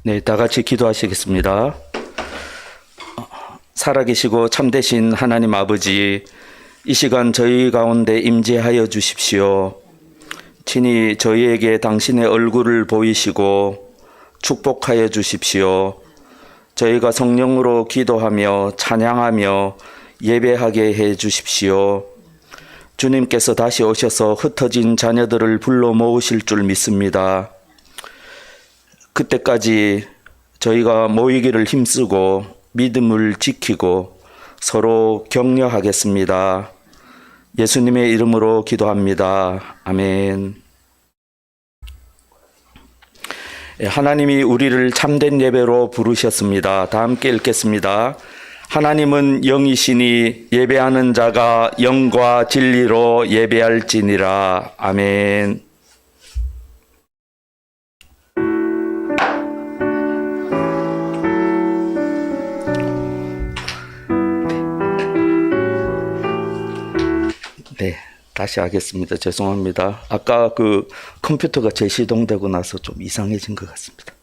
네, 다 같이 기도하시겠습니다. 살아계시고 참되신 하나님 아버지, 이 시간 저희 가운데 임재하여 주십시오. 친히 저희에게 당신의 얼굴을 보이시고 축복하여 주십시오. 저희가 성령으로 기도하며 찬양하며 예배하게 해 주십시오. 주님께서 다시 오셔서 흩어진 자녀들을 불러 모으실 줄 믿습니다. 그때까지 저희가 모이기를 힘쓰고 믿음을 지키고 서로 격려하겠습니다. 예수님의 이름으로 기도합니다. 아멘. 하나님이 우리를 참된 예배로 부르셨습니다. 다 함께 읽겠습니다. 하나님은 영이시니 예배하는 자가 영과 진리로 예배할지니라. 아멘. 네, 다시 하겠습니다. 죄송합니다. 아까 그 컴퓨터가 재시동되고 나서 좀 이상해진 것 같습니다.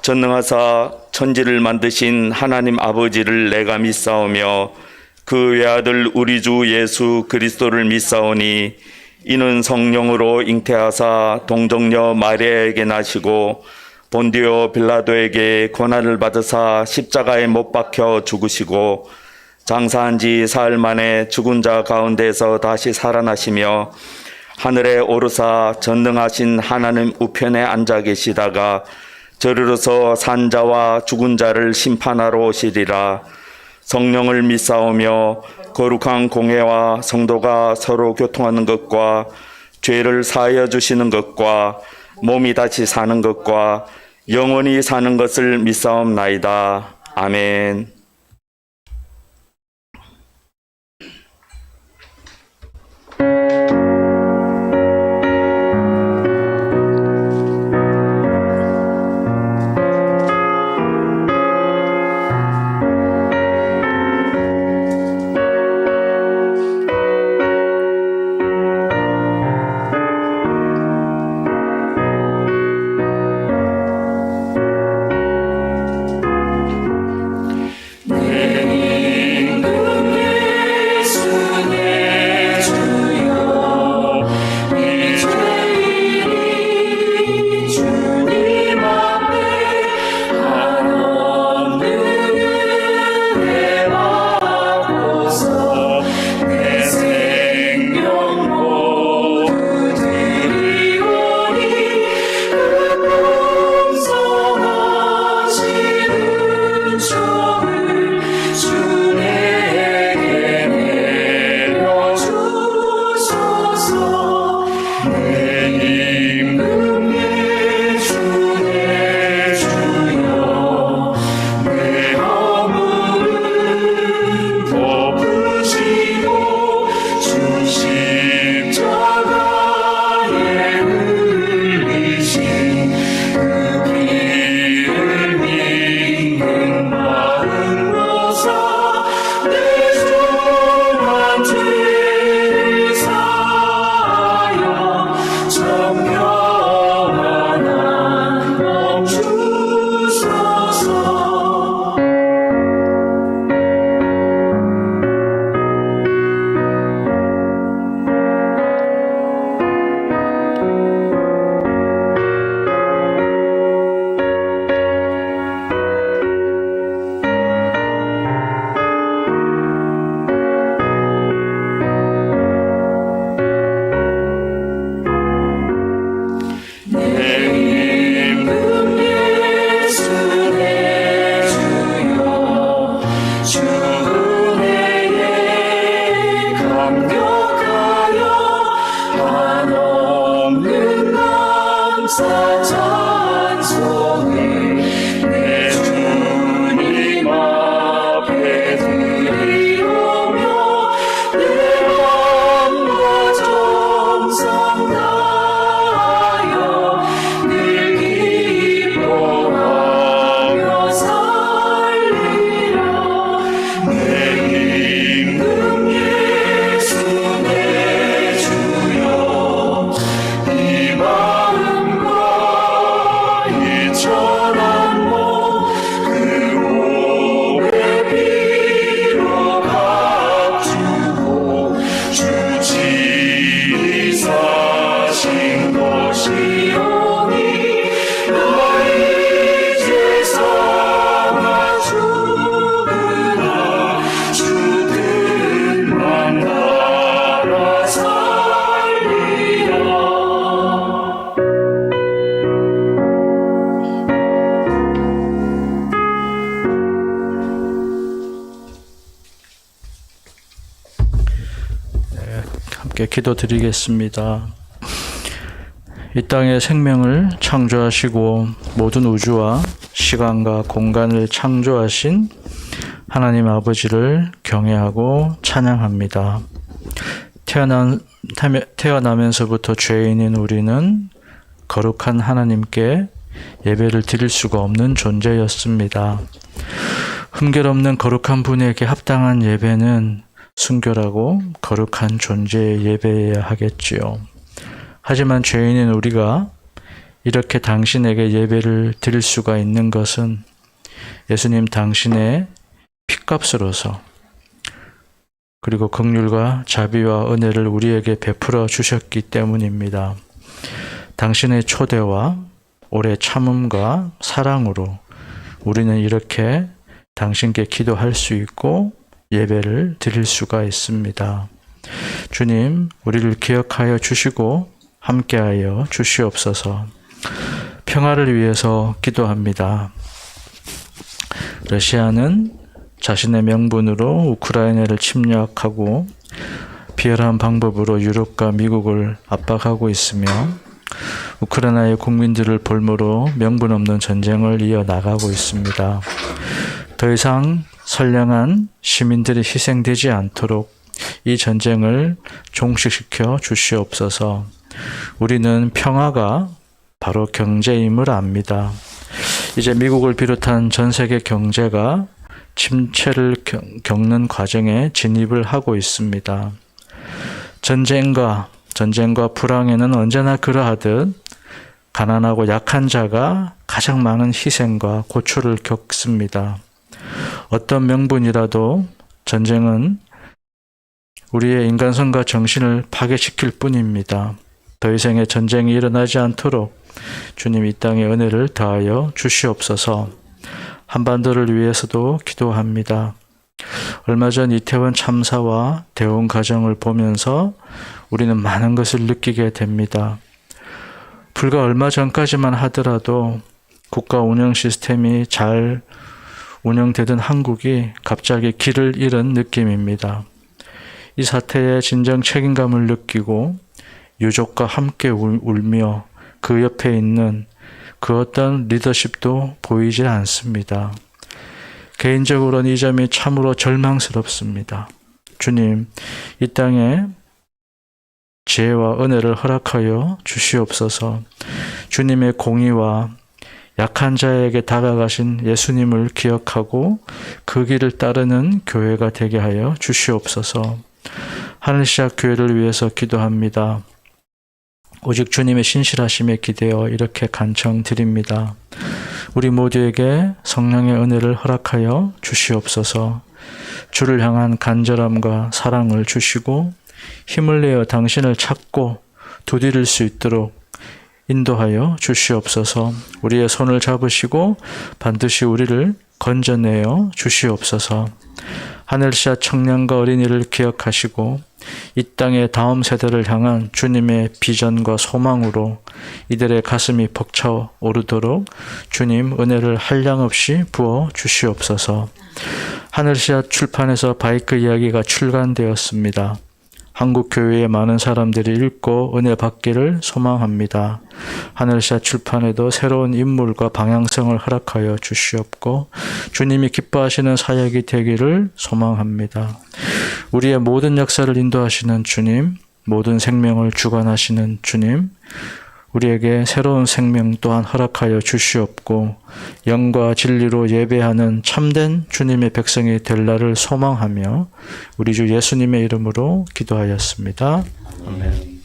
전능하사 천지를 만드신 하나님 아버지를 내가 믿사오며 그 외아들 우리 주 예수 그리스도를 믿사오니 이는 성령으로 잉태하사 동정녀 마리아에게 나시고 본디오 빌라도에게 고난을 받으사 십자가에 못 박혀 죽으시고 장사한 지 사흘 만에 죽은 자 가운데서 다시 살아나시며 하늘에 오르사 전능하신 하나님 우편에 앉아 계시다가 저리로서 산 자와 죽은 자를 심판하러 오시리라. 성령을 믿사오며 거룩한 공회와 성도가 서로 교통하는 것과 죄를 사하여 주시는 것과 몸이 다시 사는 것과 영원히 사는 것을 믿사옵나이다. 아멘. 함께 기도드리겠습니다. 이 땅에 생명을 창조하시고 모든 우주와 시간과 공간을 창조하신 하나님 아버지를 경외하고 찬양합니다. 태어나면서부터 죄인인 우리는 거룩한 하나님께 예배를 드릴 수가 없는 존재였습니다. 흠결 없는 거룩한 분에게 합당한 예배는 순결하고 거룩한 존재의 예배여야 하겠지요. 하지만 죄인인 우리가 이렇게 당신에게 예배를 드릴 수가 있는 것은 예수님 당신의 핏값으로서 그리고 긍휼과 자비와 은혜를 우리에게 베풀어 주셨기 때문입니다. 당신의 초대와 오래 참음과 사랑으로 우리는 이렇게 당신께 기도할 수 있고 예배를 드릴 수가 있습니다. 주님, 우리를 기억하여 주시고 함께하여 주시옵소서. 평화를 위해서 기도합니다. 러시아는 자신의 명분으로 우크라이나를 침략하고 비열한 방법으로 유럽과 미국을 압박하고 있으며 우크라이나의 국민들을 볼모로 명분 없는 전쟁을 이어나가고 있습니다. 더 이상 선량한 시민들이 희생되지 않도록 이 전쟁을 종식시켜 주시옵소서. 우리는 평화가 바로 경제임을 압니다. 이제 미국을 비롯한 전 세계 경제가 침체를 겪는 과정에 진입을 하고 있습니다. 전쟁과 불황에는 언제나 그러하듯 가난하고 약한 자가 가장 많은 희생과 고초를 겪습니다. 어떤 명분이라도 전쟁은 우리의 인간성과 정신을 파괴시킬 뿐입니다. 더 이상의 전쟁이 일어나지 않도록 주님 이 땅에 은혜를 더하여 주시옵소서. 한반도를 위해서도 기도합니다. 얼마 전 이태원 참사와 대응 과정을 보면서 우리는 많은 것을 느끼게 됩니다. 불과 얼마 전까지만 하더라도 국가 운영 시스템이 잘 운영되던 한국이 갑자기 길을 잃은 느낌입니다. 이 사태에 진정 책임감을 느끼고 유족과 함께 울며 그 옆에 있는 그 어떤 리더십도 보이지 않습니다. 개인적으로는 이 점이 참으로 절망스럽습니다. 주님, 이 땅에 지혜와 은혜를 허락하여 주시옵소서. 주님의 공의와 약한 자에게 다가가신 예수님을 기억하고 그 길을 따르는 교회가 되게 하여 주시옵소서. 하늘시작 교회를 위해서 기도합니다. 오직 주님의 신실하심에 기대어 이렇게 간청드립니다. 우리 모두에게 성령의 은혜를 허락하여 주시옵소서. 주를 향한 간절함과 사랑을 주시고 힘을 내어 당신을 찾고 두드릴 수 있도록 인도하여 주시옵소서. 우리의 손을 잡으시고 반드시 우리를 건져내어 주시옵소서. 하늘시아 청년과 어린이를 기억하시고 이 땅의 다음 세대를 향한 주님의 비전과 소망으로 이들의 가슴이 벅차 오르도록 주님 은혜를 한량없이 부어 주시옵소서. 하늘시아 출판에서 바이크 이야기가 출간되었습니다. 한국 교회의 많은 사람들이 읽고 은혜 받기를 소망합니다. 하늘시아 출판에도 새로운 인물과 방향성을 허락하여 주시옵고 주님이 기뻐하시는 사역이 되기를 소망합니다. 우리의 모든 역사를 인도하시는 주님, 모든 생명을 주관하시는 주님, 우리에게 새로운 생명 또한 허락하여 주시옵고 영과 진리로 예배하는 참된 주님의 백성이 될 날을 소망하며 우리 주 예수님의 이름으로 기도하였습니다. 아멘.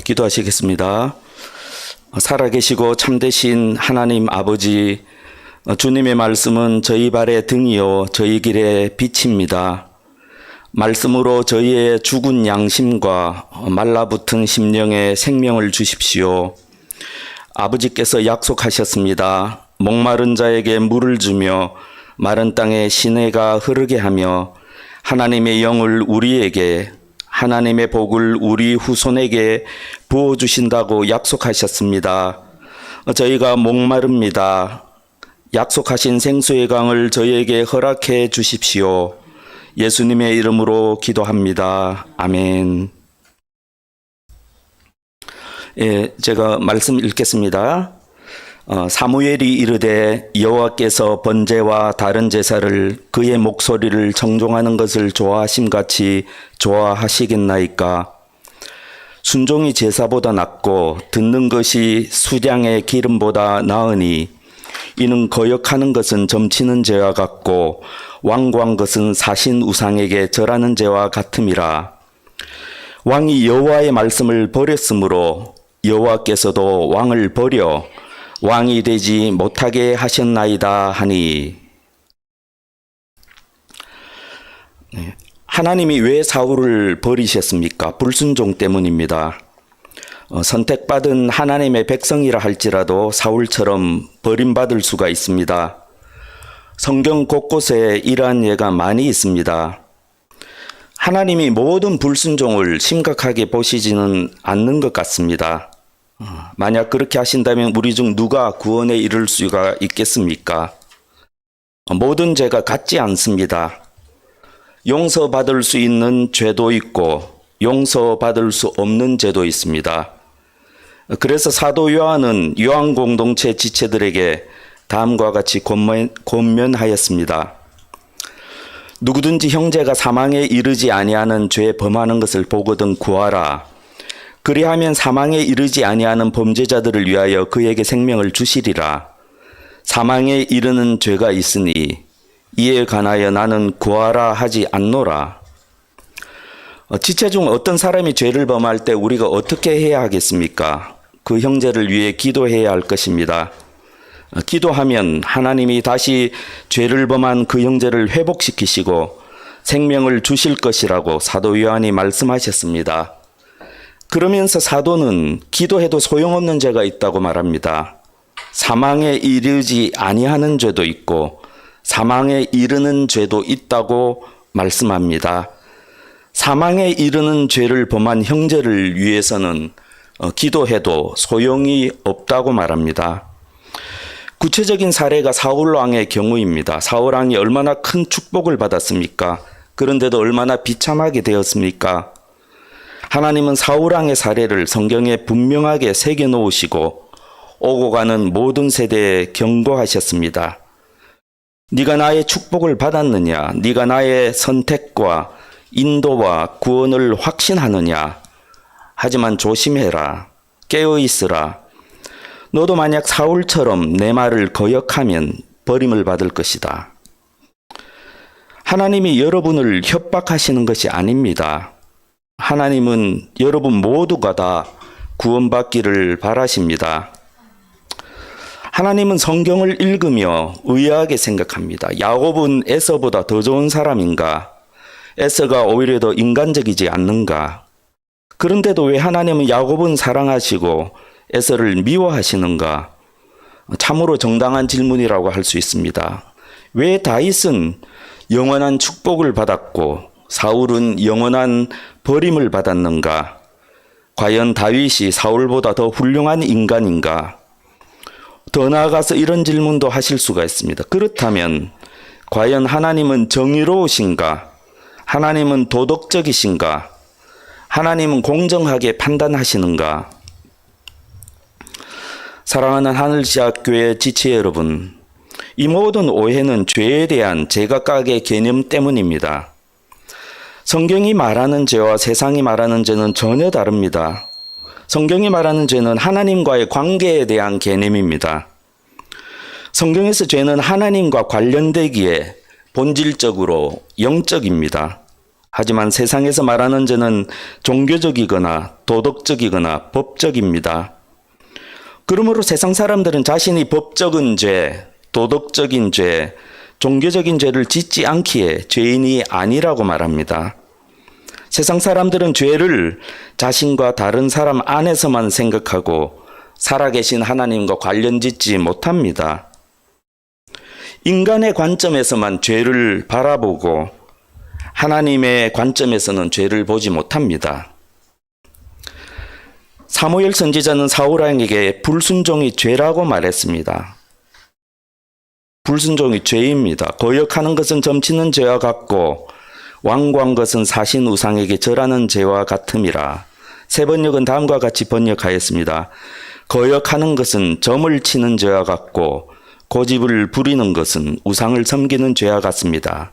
기도하시겠습니다. 살아계시고 참되신 하나님 아버지, 주님의 말씀은 저희 발의 등이요 저희 길의 빛입니다. 말씀으로 저희의 죽은 양심과 말라붙은 심령에 생명을 주십시오. 아버지께서 약속하셨습니다. 목마른 자에게 물을 주며 마른 땅에 시내가 흐르게 하며 하나님의 영을 우리에게, 하나님의 복을 우리 후손에게 부어주신다고 약속하셨습니다. 저희가 목마릅니다. 약속하신 생수의 강을 저희에게 허락해 주십시오. 예수님의 이름으로 기도합니다. 아멘. 예, 제가 말씀 읽겠습니다. 사무엘이 이르되 여호와께서 번제와 다른 제사를 그의 목소리를 청종하는 것을 좋아하심같이 좋아하시겠나이까. 순종이 제사보다 낫고 듣는 것이 수량의 기름보다 나으니 이는 거역하는 것은 점치는 죄와 같고 완고한 것은 사신 우상에게 절하는 죄와 같음이라. 왕이 여호와의 말씀을 버렸으므로 여호와께서도 왕을 버려 왕이 되지 못하게 하셨나이다 하니. 하나님이 왜 사울을 버리셨습니까? 불순종 때문입니다. 선택받은 하나님의 백성이라 할지라도 사울처럼 버림받을 수가 있습니다. 성경 곳곳에 이러한 예가 많이 있습니다. 하나님이 모든 불순종을 심각하게 보시지는 않는 것 같습니다. 만약 그렇게 하신다면 우리 중 누가 구원에 이를 수가 있겠습니까? 모든 죄가 같지 않습니다. 용서받을 수 있는 죄도 있고 용서받을 수 없는 죄도 있습니다. 그래서 사도 요한은 요한 공동체 지체들에게 다음과 같이 권면하였습니다. 누구든지 형제가 사망에 이르지 아니하는 죄 범하는 것을 보거든 구하라. 그리하면 사망에 이르지 아니하는 범죄자들을 위하여 그에게 생명을 주시리라. 사망에 이르는 죄가 있으니 이에 관하여 나는 구하라 하지 않노라. 지체 중 어떤 사람이 죄를 범할 때 우리가 어떻게 해야 하겠습니까? 그 형제를 위해 기도해야 할 것입니다. 기도하면 하나님이 다시 죄를 범한 그 형제를 회복시키시고 생명을 주실 것이라고 사도 요한이 말씀하셨습니다. 그러면서 사도는 기도해도 소용없는 죄가 있다고 말합니다. 사망에 이르지 아니하는 죄도 있고 사망에 이르는 죄도 있다고 말씀합니다. 사망에 이르는 죄를 범한 형제를 위해서는 기도해도 소용이 없다고 말합니다. 구체적인 사례가 사울왕의 경우입니다. 사울왕이 얼마나 큰 축복을 받았습니까? 그런데도 얼마나 비참하게 되었습니까? 하나님은 사울왕의 사례를 성경에 분명하게 새겨놓으시고 오고 가는 모든 세대에 경고하셨습니다. 네가 나의 축복을 받았느냐? 네가 나의 선택과 인도와 구원을 확신하느냐? 하지만 조심해라. 깨어있으라. 너도 만약 사울처럼 내 말을 거역하면 버림을 받을 것이다. 하나님이 여러분을 협박하시는 것이 아닙니다. 하나님은 여러분 모두가 다 구원받기를 바라십니다. 하나님은 성경을 읽으며 의아하게 생각합니다. 야곱은 에서보다 더 좋은 사람인가? 에서가 오히려 더 인간적이지 않는가? 그런데도 왜 하나님은 야곱은 사랑하시고 에서를 미워하시는가? 참으로 정당한 질문이라고 할 수 있습니다. 왜 다윗은 영원한 축복을 받았고 사울은 영원한 버림을 받았는가? 과연 다윗이 사울보다 더 훌륭한 인간인가? 더 나아가서 이런 질문도 하실 수가 있습니다. 그렇다면 과연 하나님은 정의로우신가? 하나님은 도덕적이신가? 하나님은 공정하게 판단하시는가? 사랑하는 하늘시학교회 지체 여러분, 이 모든 오해는 죄에 대한 제각각의 개념 때문입니다. 성경이 말하는 죄와 세상이 말하는 죄는 전혀 다릅니다. 성경이 말하는 죄는 하나님과의 관계에 대한 개념입니다. 성경에서 죄는 하나님과 관련되기에 본질적으로 영적입니다. 하지만 세상에서 말하는 죄는 종교적이거나 도덕적이거나 법적입니다. 그러므로 세상 사람들은 자신이 법적인 죄, 도덕적인 죄, 종교적인 죄를 짓지 않기에 죄인이 아니라고 말합니다. 세상 사람들은 죄를 자신과 다른 사람 안에서만 생각하고 살아계신 하나님과 관련짓지 못합니다. 인간의 관점에서만 죄를 바라보고 하나님의 관점에서는 죄를 보지 못합니다. 사무엘 선지자는 사울왕에게 불순종이 죄라고 말했습니다. 불순종이 죄입니다. 거역하는 것은 점치는 죄와 같고 완고한 것은 사신 우상에게 절하는 죄와 같음이라. 새 번역은 다음과 같이 번역하였습니다. 거역하는 것은 점을 치는 죄와 같고 고집을 부리는 것은 우상을 섬기는 죄와 같습니다.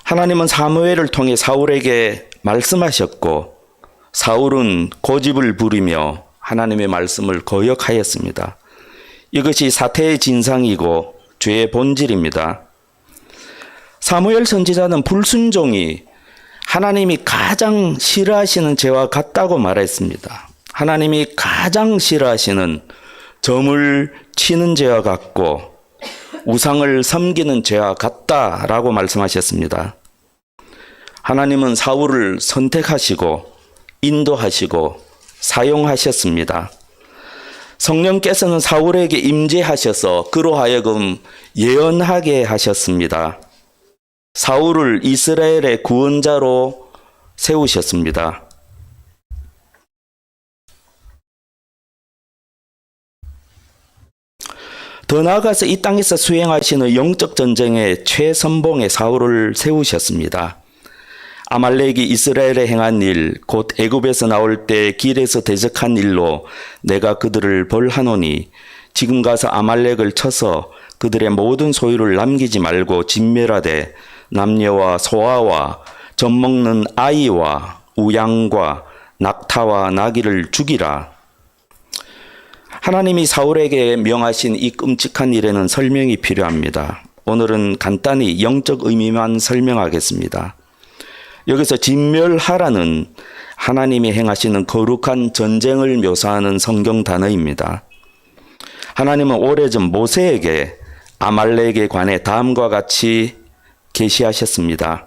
하나님은 사무엘을 통해 사울에게 말씀하셨고 사울은 고집을 부리며 하나님의 말씀을 거역하였습니다. 이것이 사태의 진상이고 죄의 본질입니다. 사무엘 선지자는 불순종이 하나님이 가장 싫어하시는 죄와 같다고 말했습니다. 하나님이 가장 싫어하시는 점을 치는 죄와 같고 우상을 섬기는 죄와 같다라고 말씀하셨습니다. 하나님은 사울을 선택하시고 인도하시고 사용하셨습니다. 성령께서는 사울에게 임재하셔서 그로 하여금 예언하게 하셨습니다. 사울을 이스라엘의 구원자로 세우셨습니다. 더 나아가서 이 땅에서 수행하시는 영적 전쟁의 최선봉에 사울을 세우셨습니다. 아말렉이 이스라엘에 행한 일, 곧 애굽에서 나올 때 길에서 대적한 일로 내가 그들을 벌하노니 지금 가서 아말렉을 쳐서 그들의 모든 소유를 남기지 말고 진멸하되 남녀와 소아와 젖먹는 아이와 우양과 낙타와 나귀를 죽이라. 하나님이 사울에게 명하신 이 끔찍한 일에는 설명이 필요합니다. 오늘은 간단히 영적 의미만 설명하겠습니다. 여기서 진멸하라는 하나님이 행하시는 거룩한 전쟁을 묘사하는 성경 단어입니다. 하나님은 오래전 모세에게 아말렉에 관해 다음과 같이 계시하셨습니다.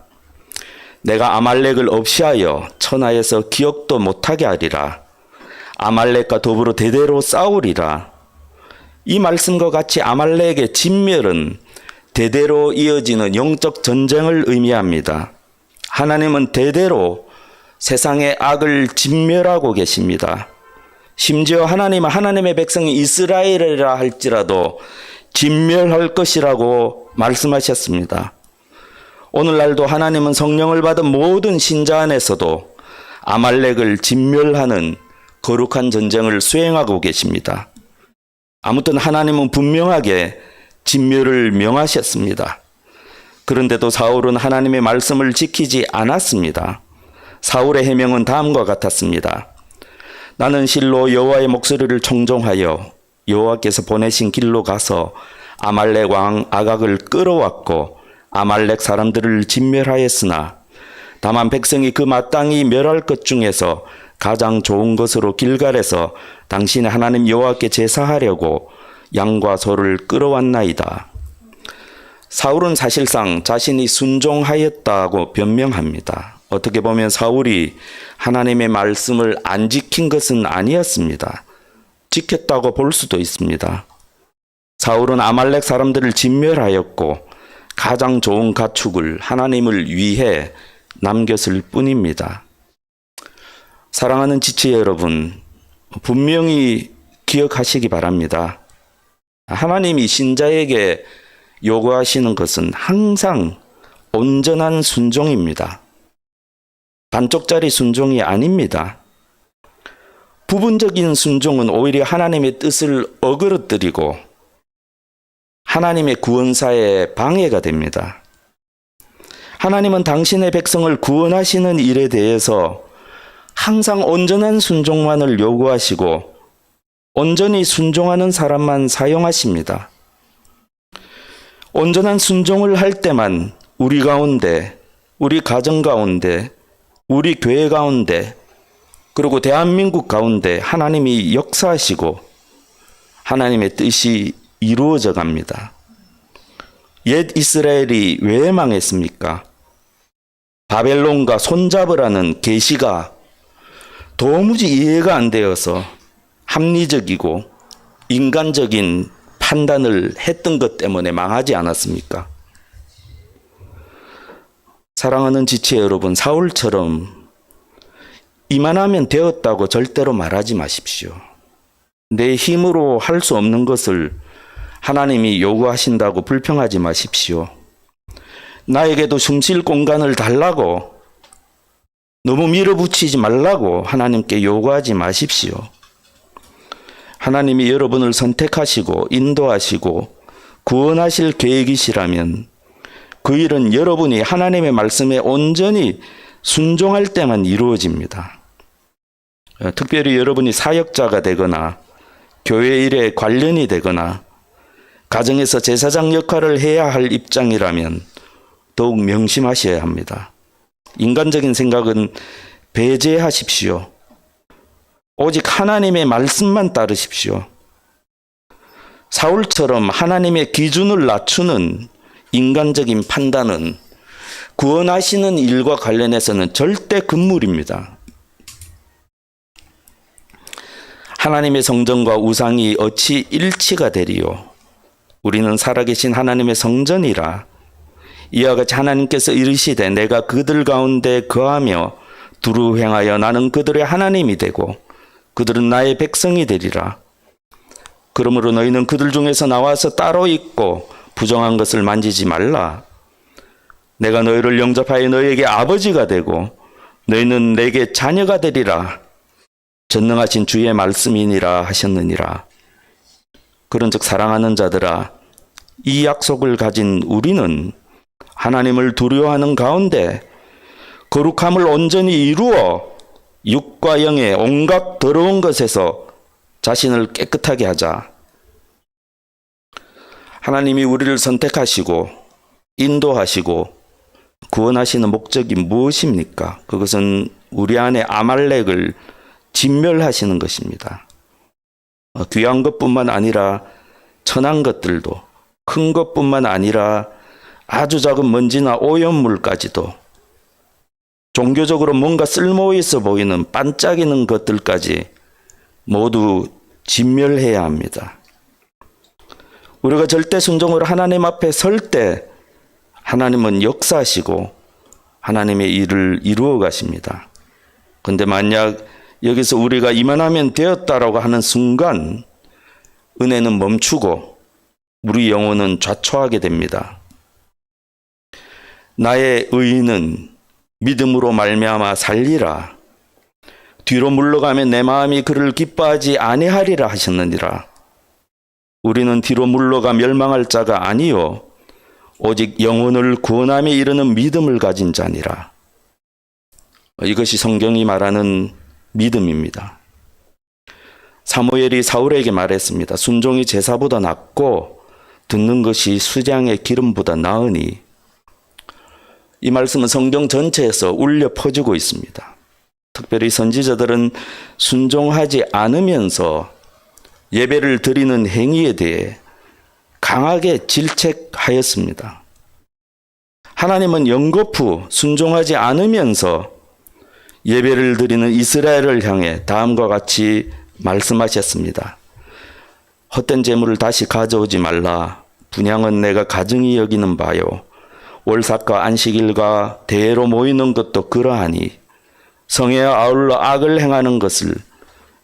내가 아말렉을 없이하여 천하에서 기억도 못하게 하리라. 아말렉과 더불어 대대로 싸우리라. 이 말씀과 같이 아말렉의 진멸은 대대로 이어지는 영적 전쟁을 의미합니다. 하나님은 대대로 세상의 악을 진멸하고 계십니다. 심지어 하나님은 하나님의 백성이 이스라엘이라 할지라도 진멸할 것이라고 말씀하셨습니다. 오늘날도 하나님은 성령을 받은 모든 신자 안에서도 아말렉을 진멸하는 거룩한 전쟁을 수행하고 계십니다. 아무튼 하나님은 분명하게 진멸을 명하셨습니다. 그런데도 사울은 하나님의 말씀을 지키지 않았습니다. 사울의 해명은 다음과 같았습니다. 나는 실로 여호와의 목소리를 청종하여 여호와께서 보내신 길로 가서 아말렉 왕 아각을 끌어왔고 아말렉 사람들을 진멸하였으나 다만 백성이 그 마땅히 멸할 것 중에서 가장 좋은 것으로 길갈에서 당신의 하나님 여호와께 제사하려고 양과 소를 끌어왔나이다. 사울은 사실상 자신이 순종하였다고 변명합니다. 어떻게 보면 사울이 하나님의 말씀을 안 지킨 것은 아니었습니다. 지켰다고 볼 수도 있습니다. 사울은 아말렉 사람들을 진멸하였고 가장 좋은 가축을 하나님을 위해 남겼을 뿐입니다. 사랑하는 지체 여러분, 분명히 기억하시기 바랍니다. 하나님이 신자에게 요구하시는 것은 항상 온전한 순종입니다. 반쪽짜리 순종이 아닙니다. 부분적인 순종은 오히려 하나님의 뜻을 어그러뜨리고 하나님의 구원사에 방해가 됩니다. 하나님은 당신의 백성을 구원하시는 일에 대해서 항상 온전한 순종만을 요구하시고 온전히 순종하는 사람만 사용하십니다. 온전한 순종을 할 때만 우리 가운데, 우리 가정 가운데, 우리 교회 가운데, 그리고 대한민국 가운데 하나님이 역사하시고 하나님의 뜻이 이루어져 갑니다. 옛 이스라엘이 왜 망했습니까? 바벨론과 손잡으라는 계시가 도무지 이해가 안 되어서 합리적이고 인간적인 판단을 했던 것 때문에 망하지 않았습니까? 사랑하는 지체 여러분, 사울처럼 이만하면 되었다고 절대로 말하지 마십시오. 내 힘으로 할 수 없는 것을 하나님이 요구하신다고 불평하지 마십시오. 나에게도 숨 쉴 공간을 달라고 너무 밀어붙이지 말라고 하나님께 요구하지 마십시오. 하나님이 여러분을 선택하시고 인도하시고 구원하실 계획이시라면 그 일은 여러분이 하나님의 말씀에 온전히 순종할 때만 이루어집니다. 특별히 여러분이 사역자가 되거나 교회 일에 관련이 되거나 가정에서 제사장 역할을 해야 할 입장이라면 더욱 명심하셔야 합니다. 인간적인 생각은 배제하십시오. 오직 하나님의 말씀만 따르십시오. 사울처럼 하나님의 기준을 낮추는 인간적인 판단은 구원하시는 일과 관련해서는 절대 금물입니다. 하나님의 성전과 우상이 어찌 일치가 되리요? 우리는 살아계신 하나님의 성전이라. 이와 같이 하나님께서 이르시되 내가 그들 가운데 거하며 두루 행하여 나는 그들의 하나님이 되고 그들은 나의 백성이 되리라. 그러므로 너희는 그들 중에서 나와서 따로 있고 부정한 것을 만지지 말라. 내가 너희를 영접하여 너희에게 아버지가 되고 너희는 내게 자녀가 되리라. 전능하신 주의 말씀이니라 하셨느니라. 그런즉 사랑하는 자들아, 이 약속을 가진 우리는 하나님을 두려워하는 가운데 거룩함을 온전히 이루어 육과 영의 온갖 더러운 것에서 자신을 깨끗하게 하자. 하나님이 우리를 선택하시고 인도하시고 구원하시는 목적이 무엇입니까? 그것은 우리 안에 아말렉을 진멸하시는 것입니다. 귀한 것뿐만 아니라 천한 것들도, 큰 것뿐만 아니라 아주 작은 먼지나 오염물까지도, 종교적으로 뭔가 쓸모 있어 보이는 반짝이는 것들까지 모두 진멸해야 합니다. 우리가 절대 순종으로 하나님 앞에 설 때 하나님은 역사하시고 하나님의 일을 이루어 가십니다. 그런데 만약 여기서 우리가 이만하면 되었다라고 하는 순간 은혜는 멈추고 우리 영혼은 좌초하게 됩니다. 나의 의인은 믿음으로 말미암아 살리라. 뒤로 물러가면 내 마음이 그를 기뻐하지 아니하리라 하셨느니라. 우리는 뒤로 물러가 멸망할 자가 아니요 오직 영혼을 구원함에 이르는 믿음을 가진 자니라. 이것이 성경이 말하는 믿음입니다. 사무엘이 사울에게 말했습니다. 순종이 제사보다 낫고 듣는 것이 수장의 기름보다 나으니. 이 말씀은 성경 전체에서 울려 퍼지고 있습니다. 특별히 선지자들은 순종하지 않으면서 예배를 드리는 행위에 대해 강하게 질책하였습니다. 하나님은 연거푸 순종하지 않으면서 예배를 드리는 이스라엘을 향해 다음과 같이 말씀하셨습니다. 헛된 재물을 다시 가져오지 말라. 분향은 내가 가증히 여기는 바요. 월삭과 안식일과 대회로 모이는 것도 그러하니 성회와 아울러 악을 행하는 것을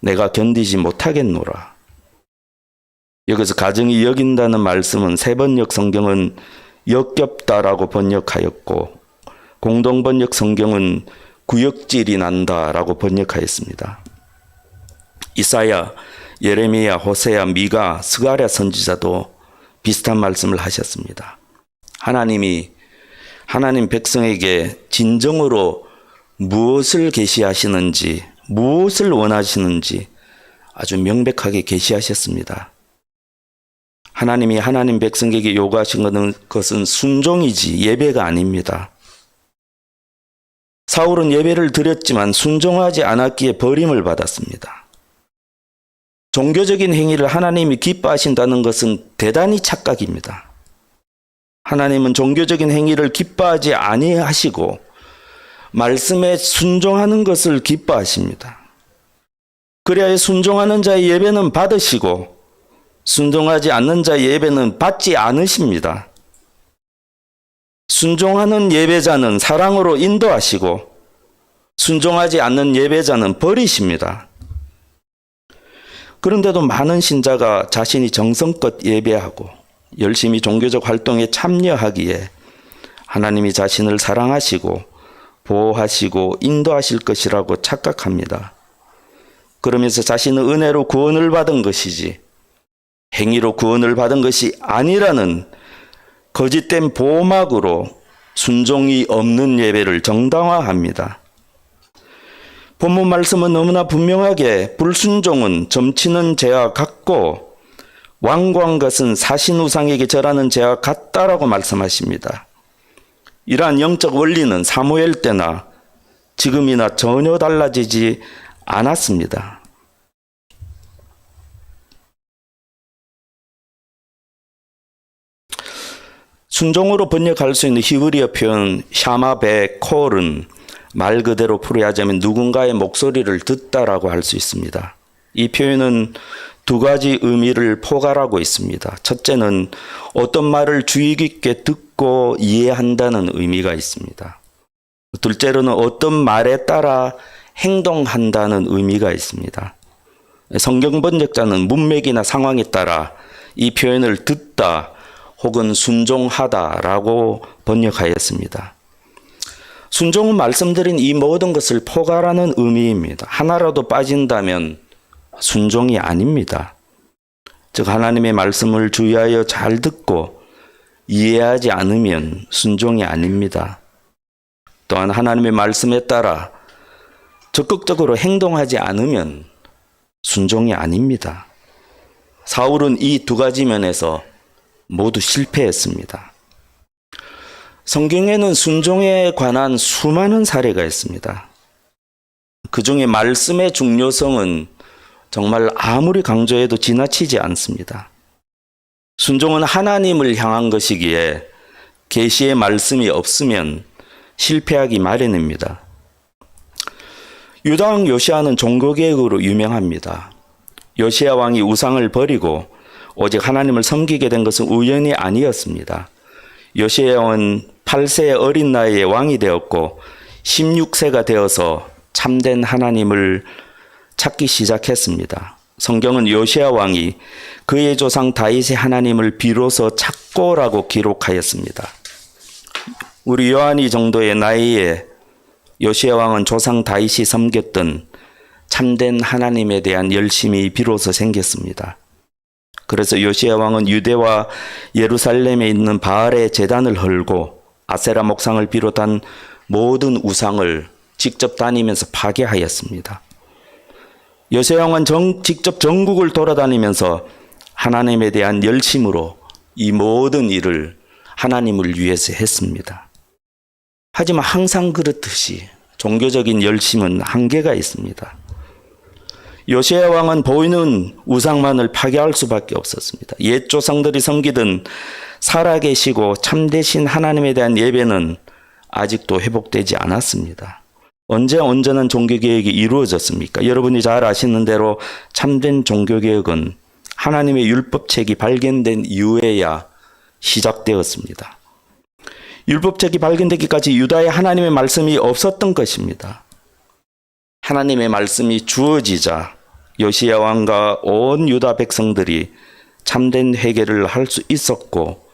내가 견디지 못하겠노라. 여기서 가증히 여긴다는 말씀은 세번역 성경은 역겹다라고 번역하였고 공동번역 성경은 구역질이 난다라고 번역하였습니다. 이사야, 예레미야, 호세야, 미가, 스가랴 선지자도 비슷한 말씀을 하셨습니다. 하나님이 하나님 백성에게 진정으로 무엇을 계시하시는지, 무엇을 원하시는지 아주 명백하게 계시하셨습니다. 하나님이 하나님 백성에게 요구하신 것은 순종이지 예배가 아닙니다. 사울은 예배를 드렸지만 순종하지 않았기에 버림을 받았습니다. 종교적인 행위를 하나님이 기뻐하신다는 것은 대단히 착각입니다. 하나님은 종교적인 행위를 기뻐하지 아니하시고 말씀에 순종하는 것을 기뻐하십니다. 그래야 순종하는 자의 예배는 받으시고 순종하지 않는 자의 예배는 받지 않으십니다. 순종하는 예배자는 사랑으로 인도하시고 순종하지 않는 예배자는 버리십니다. 그런데도 많은 신자가 자신이 정성껏 예배하고 열심히 종교적 활동에 참여하기에 하나님이 자신을 사랑하시고 보호하시고 인도하실 것이라고 착각합니다. 그러면서 자신은 은혜로 구원을 받은 것이지 행위로 구원을 받은 것이 아니라는 거짓된 보호막으로 순종이 없는 예배를 정당화합니다. 본문 말씀은 너무나 분명하게 불순종은 점치는 죄와 같고 완고한 것은 사신우상에게 절하는 죄와 같다라고 말씀하십니다. 이러한 영적 원리는 사무엘 때나 지금이나 전혀 달라지지 않았습니다. 순종으로 번역할 수 있는 히브리어 표현 샤마베콜은 말 그대로 풀이하자면 누군가의 목소리를 듣다라고 할 수 있습니다. 이 표현은 두 가지 의미를 포괄하고 있습니다. 첫째는 어떤 말을 주의 깊게 듣고 이해한다는 의미가 있습니다. 둘째로는 어떤 말에 따라 행동한다는 의미가 있습니다. 성경 번역자는 문맥이나 상황에 따라 이 표현을 듣다 혹은 순종하다라고 번역하였습니다. 순종은 말씀드린 이 모든 것을 포괄하는 의미입니다. 하나라도 빠진다면 순종이 아닙니다. 즉 하나님의 말씀을 주의하여 잘 듣고 이해하지 않으면 순종이 아닙니다. 또한 하나님의 말씀에 따라 적극적으로 행동하지 않으면 순종이 아닙니다. 사울은 이 두 가지 면에서 모두 실패했습니다. 성경에는 순종에 관한 수많은 사례가 있습니다. 그 중에 말씀의 중요성은 정말 아무리 강조해도 지나치지 않습니다. 순종은 하나님을 향한 것이기에 계시의 말씀이 없으면 실패하기 마련입니다. 유다 왕 요시아는 종교개혁으로 유명합니다. 요시아 왕이 우상을 버리고 오직 하나님을 섬기게 된 것은 우연이 아니었습니다. 요시아 왕은 8세의 어린 나이에 왕이 되었고 16세가 되어서 참된 하나님을 찾기 시작했습니다. 성경은 요시아 왕이 그의 조상 다윗의 하나님을 비로소 찾고라고 기록하였습니다. 우리 요한이 정도의 나이에 요시아 왕은 조상 다윗이 섬겼던 참된 하나님에 대한 열심이 비로소 생겼습니다. 그래서 요시아 왕은 유대와 예루살렘에 있는 바알의 제단을 헐고 아세라 목상을 비롯한 모든 우상을 직접 다니면서 파괴하였습니다. 요시아 왕은 직접 전국을 돌아다니면서 하나님에 대한 열심으로 이 모든 일을 하나님을 위해서 했습니다. 하지만 항상 그렇듯이 종교적인 열심은 한계가 있습니다. 요시아 왕은 보이는 우상만을 파괴할 수밖에 없었습니다. 옛 조상들이 섬기던 살아계시고 참되신 하나님에 대한 예배는 아직도 회복되지 않았습니다. 언제 온전한 종교개혁이 이루어졌습니까? 여러분이 잘 아시는 대로 참된 종교개혁은 하나님의 율법책이 발견된 이후에야 시작되었습니다. 율법책이 발견되기까지 유다에 하나님의 말씀이 없었던 것입니다. 하나님의 말씀이 주어지자 요시야 왕과 온 유다 백성들이 참된 회개를 할 수 있었고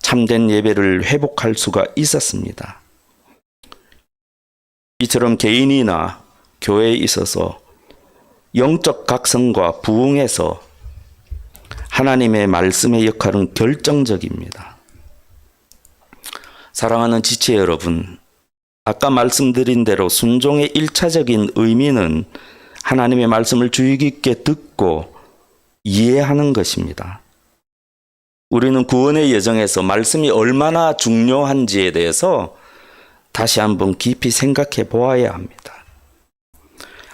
참된 예배를 회복할 수가 있었습니다. 이처럼 개인이나 교회에 있어서 영적 각성과 부흥에서 하나님의 말씀의 역할은 결정적입니다. 사랑하는 지체 여러분, 아까 말씀드린 대로 순종의 1차적인 의미는 하나님의 말씀을 주의 깊게 듣고 이해하는 것입니다. 우리는 구원의 여정에서 말씀이 얼마나 중요한지에 대해서 다시 한번 깊이 생각해 보아야 합니다.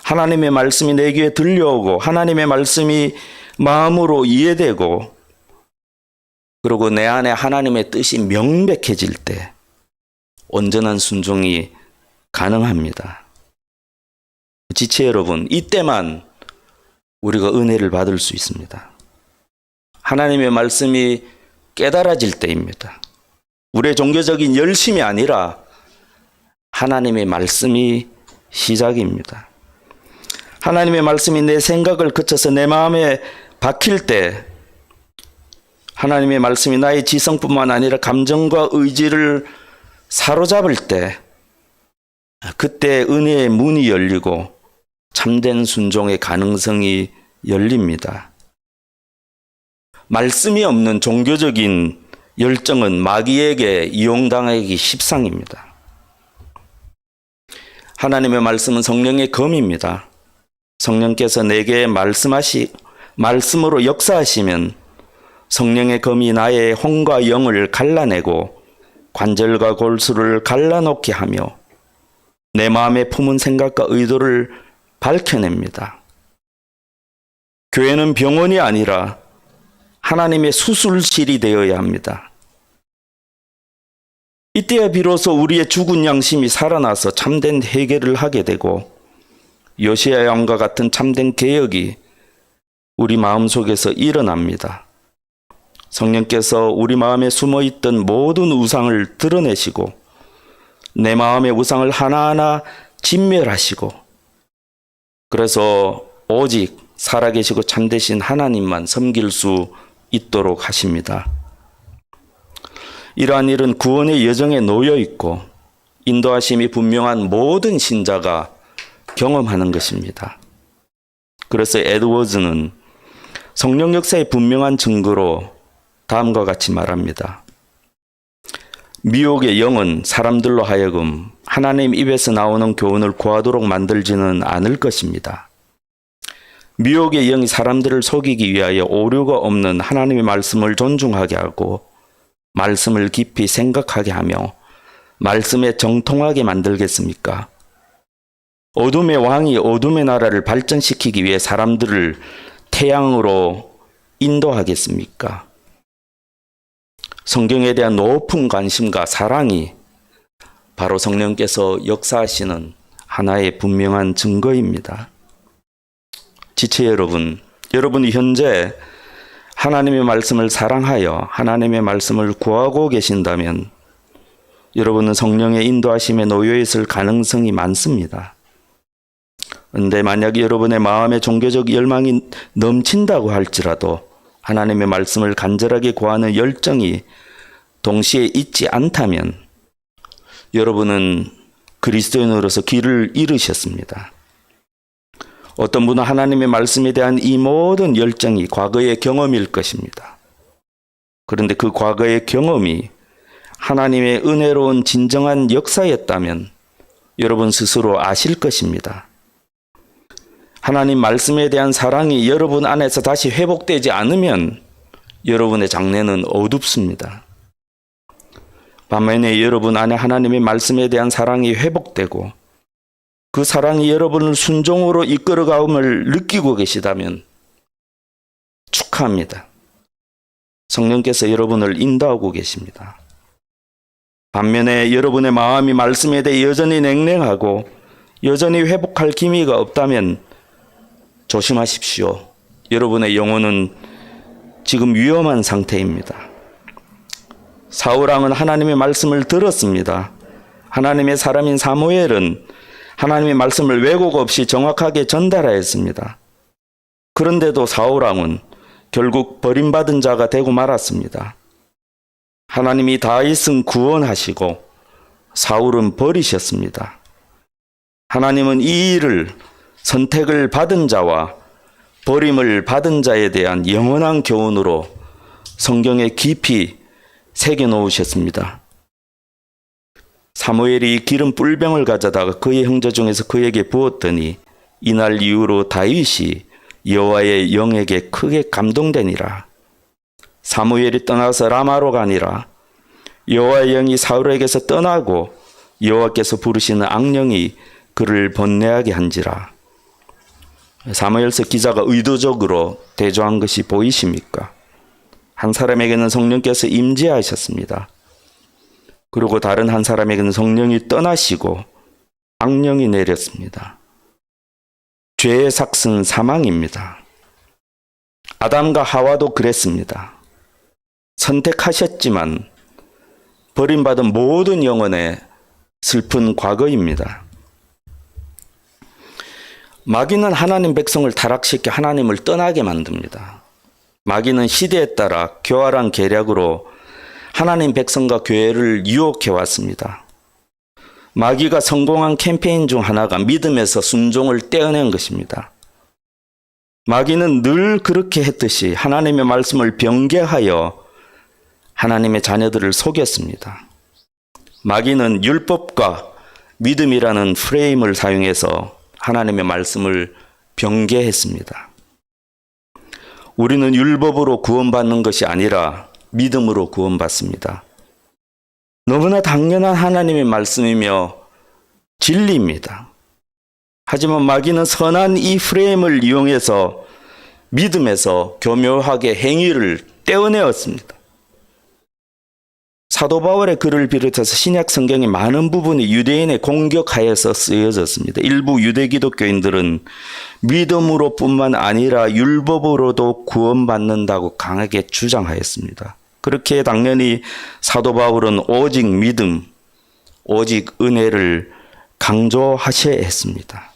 하나님의 말씀이 내 귀에 들려오고 하나님의 말씀이 마음으로 이해되고 그리고 내 안에 하나님의 뜻이 명백해질 때 온전한 순종이 가능합니다. 지체 여러분, 이때만 우리가 은혜를 받을 수 있습니다. 하나님의 말씀이 깨달아질 때입니다. 우리의 종교적인 열심이 아니라 하나님의 말씀이 시작입니다. 하나님의 말씀이 내 생각을 거쳐서 내 마음에 박힐 때 하나님의 말씀이 나의 지성뿐만 아니라 감정과 의지를 사로잡을 때 그때 은혜의 문이 열리고 참된 순종의 가능성이 열립니다. 말씀이 없는 종교적인 열정은 마귀에게 이용당하기 십상입니다. 하나님의 말씀은 성령의 검입니다. 성령께서 내게 말씀으로 역사하시면 성령의 검이 나의 혼과 영을 갈라내고 관절과 골수를 갈라놓게 하며 내 마음에 품은 생각과 의도를 밝혀냅니다. 교회는 병원이 아니라 하나님의 수술실이 되어야 합니다. 이때야 비로소 우리의 죽은 양심이 살아나서 참된 해결을 하게 되고 요시야 왕과 같은 참된 개혁이 우리 마음속에서 일어납니다. 성령께서 우리 마음에 숨어있던 모든 우상을 드러내시고 내 마음의 우상을 하나하나 진멸하시고 그래서 오직 살아계시고 참되신 하나님만 섬길 수 있도록 하십니다. 이러한 일은 구원의 여정에 놓여 있고 인도하심이 분명한 모든 신자가 경험하는 것입니다. 그래서 에드워즈는 성령 역사의 분명한 증거로 다음과 같이 말합니다. 미혹의 영은 사람들로 하여금 하나님 입에서 나오는 교훈을 구하도록 만들지는 않을 것입니다. 미혹의 영이 사람들을 속이기 위하여 오류가 없는 하나님의 말씀을 존중하게 하고 말씀을 깊이 생각하게 하며 말씀에 정통하게 만들겠습니까? 어둠의 왕이 어둠의 나라를 발전시키기 위해 사람들을 태양으로 인도하겠습니까? 성경에 대한 높은 관심과 사랑이 바로 성령께서 역사하시는 하나의 분명한 증거입니다. 지체 여러분, 여러분이 현재 하나님의 말씀을 사랑하여 하나님의 말씀을 구하고 계신다면 여러분은 성령의 인도하심에 놓여 있을 가능성이 많습니다. 그런데 만약 여러분의 마음에 종교적 열망이 넘친다고 할지라도 하나님의 말씀을 간절하게 구하는 열정이 동시에 있지 않다면 여러분은 그리스도인으로서 길을 잃으셨습니다. 어떤 분은 하나님의 말씀에 대한 이 모든 열정이 과거의 경험일 것입니다. 그런데 그 과거의 경험이 하나님의 은혜로운 진정한 역사였다면 여러분 스스로 아실 것입니다. 하나님 말씀에 대한 사랑이 여러분 안에서 다시 회복되지 않으면 여러분의 장래는 어둡습니다. 반면에 여러분 안에 하나님의 말씀에 대한 사랑이 회복되고 그 사랑이 여러분을 순종으로 이끌어감을 느끼고 계시다면 축하합니다. 성령께서 여러분을 인도하고 계십니다. 반면에 여러분의 마음이 말씀에 대해 여전히 냉랭하고 여전히 회복할 기미가 없다면 조심하십시오. 여러분의 영혼은 지금 위험한 상태입니다. 사울왕은 하나님의 말씀을 들었습니다. 하나님의 사람인 사무엘은 하나님의 말씀을 왜곡 없이 정확하게 전달하였습니다. 그런데도 사울왕은 결국 버림받은 자가 되고 말았습니다. 하나님이 다윗은 구원하시고 사울은 버리셨습니다. 하나님은 이 일을 선택을 받은 자와 버림을 받은 자에 대한 영원한 교훈으로 성경에 깊이 새겨놓으셨습니다. 사무엘이 기름 뿔병을 가져다가 그의 형제 중에서 그에게 부었더니 이날 이후로 다윗이 여호와의 영에게 크게 감동되니라. 사무엘이 떠나서 라마로 가니라. 여호와의 영이 사울에게서 떠나고 여호와께서 부르시는 악령이 그를 번뇌하게 한지라. 사무엘서 기자가 의도적으로 대조한 것이 보이십니까? 한 사람에게는 성령께서 임재하셨습니다. 그리고 다른 한 사람에게는 성령이 떠나시고 악령이 내렸습니다. 죄의 삭은 사망입니다. 아담과 하와도 그랬습니다. 선택하셨지만 버림받은 모든 영혼의 슬픈 과거입니다. 마귀는 하나님 백성을 타락시켜 하나님을 떠나게 만듭니다. 마귀는 시대에 따라 교활한 계략으로 하나님 백성과 교회를 유혹해 왔습니다. 마귀가 성공한 캠페인 중 하나가 믿음에서 순종을 떼어낸 것입니다. 마귀는 늘 그렇게 했듯이 하나님의 말씀을 변개하여 하나님의 자녀들을 속였습니다. 마귀는 율법과 믿음이라는 프레임을 사용해서 하나님의 말씀을 변개했습니다. 우리는 율법으로 구원받는 것이 아니라 믿음으로 구원받습니다. 너무나 당연한 하나님의 말씀이며 진리입니다. 하지만 마귀는 선한 이 프레임을 이용해서 믿음에서 교묘하게 행위를 떼어내었습니다. 사도 바울의 글을 비롯해서 신약 성경의 많은 부분이 유대인의 공격하여서 쓰여졌습니다. 일부 유대 기독교인들은 믿음으로 뿐만 아니라 율법으로도 구원받는다고 강하게 주장하였습니다. 그렇게 당연히 사도 바울은 오직 믿음, 오직 은혜를 강조하셔야 했습니다.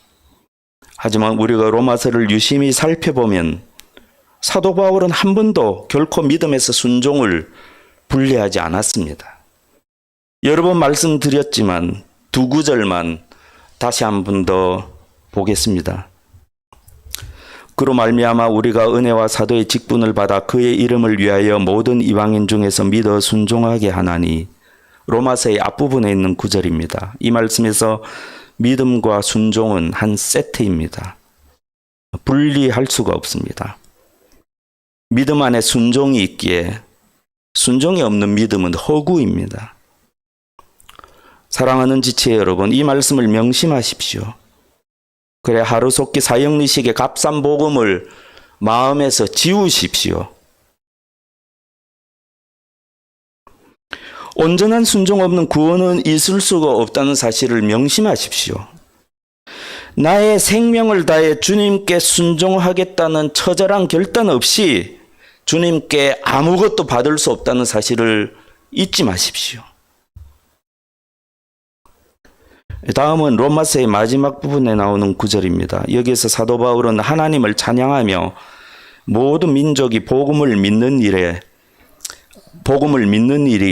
하지만 우리가 로마서를 유심히 살펴보면 사도 바울은 한 번도 결코 믿음에서 순종을 분리하지 않았습니다. 여러 번 말씀드렸지만 두 구절만 다시 한 번 더 보겠습니다. 그로 말미암아 우리가 은혜와 사도의 직분을 받아 그의 이름을 위하여 모든 이방인 중에서 믿어 순종하게 하나니, 로마서의 앞부분에 있는 구절입니다. 이 말씀에서 믿음과 순종은 한 세트입니다. 분리할 수가 없습니다. 믿음 안에 순종이 있기에 순종이 없는 믿음은 허구입니다. 사랑하는 지체 여러분, 이 말씀을 명심하십시오. 그래 하루속히 사형리식의 값싼 복음을 마음에서 지우십시오. 온전한 순종 없는 구원은 있을 수가 없다는 사실을 명심하십시오. 나의 생명을 다해 주님께 순종하겠다는 처절한 결단 없이 주님께 아무것도 받을 수 없다는 사실을 잊지 마십시오. 다음은 로마서의 마지막 부분에 나오는 구절입니다. 여기에서 사도 바울은 하나님을 찬양하며 모든 민족이 복음을 믿는 일이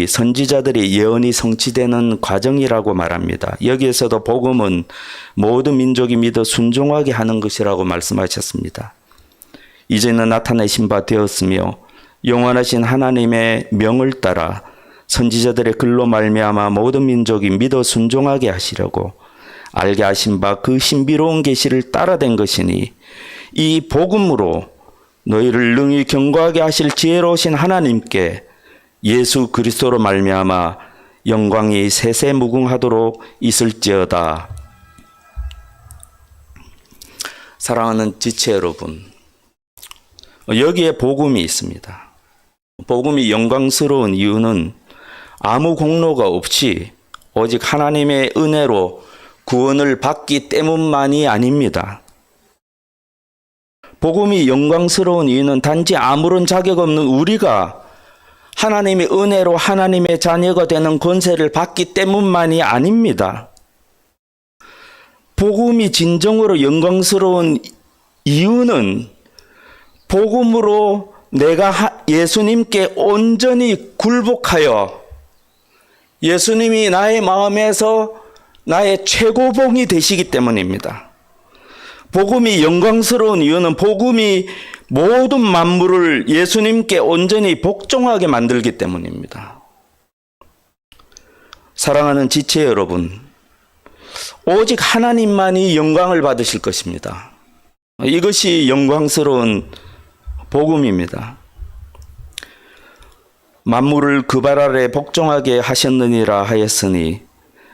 선지자들의 예언이 성취되는 과정이라고 말합니다. 여기에서도 복음은 모든 민족이 믿어 순종하게 하는 것이라고 말씀하셨습니다. 이제는 나타내신 바 되었으며 영원하신 하나님의 명을 따라 선지자들의 글로 말미암아 모든 민족이 믿어 순종하게 하시려고 알게 하신 바 그 신비로운 계시를 따라된 것이니, 이 복음으로 너희를 능히 견고하게 하실 지혜로우신 하나님께 예수 그리스도로 말미암아 영광이 세세무궁하도록 있을지어다. 사랑하는 지체 여러분, 여기에 복음이 있습니다. 복음이 영광스러운 이유는 아무 공로가 없이 오직 하나님의 은혜로 구원을 받기 때문만이 아닙니다. 복음이 영광스러운 이유는 단지 아무런 자격 없는 우리가 하나님의 은혜로 하나님의 자녀가 되는 권세를 받기 때문만이 아닙니다. 복음이 진정으로 영광스러운 이유는 복음으로 내가 예수님께 온전히 굴복하여 예수님이 나의 마음에서 나의 최고봉이 되시기 때문입니다. 복음이 영광스러운 이유는 복음이 모든 만물을 예수님께 온전히 복종하게 만들기 때문입니다. 사랑하는 지체 여러분, 오직 하나님만이 영광을 받으실 것입니다. 이것이 영광스러운 복음입니다. 만물을 그 발 아래 복종하게 하셨느니라 하였으니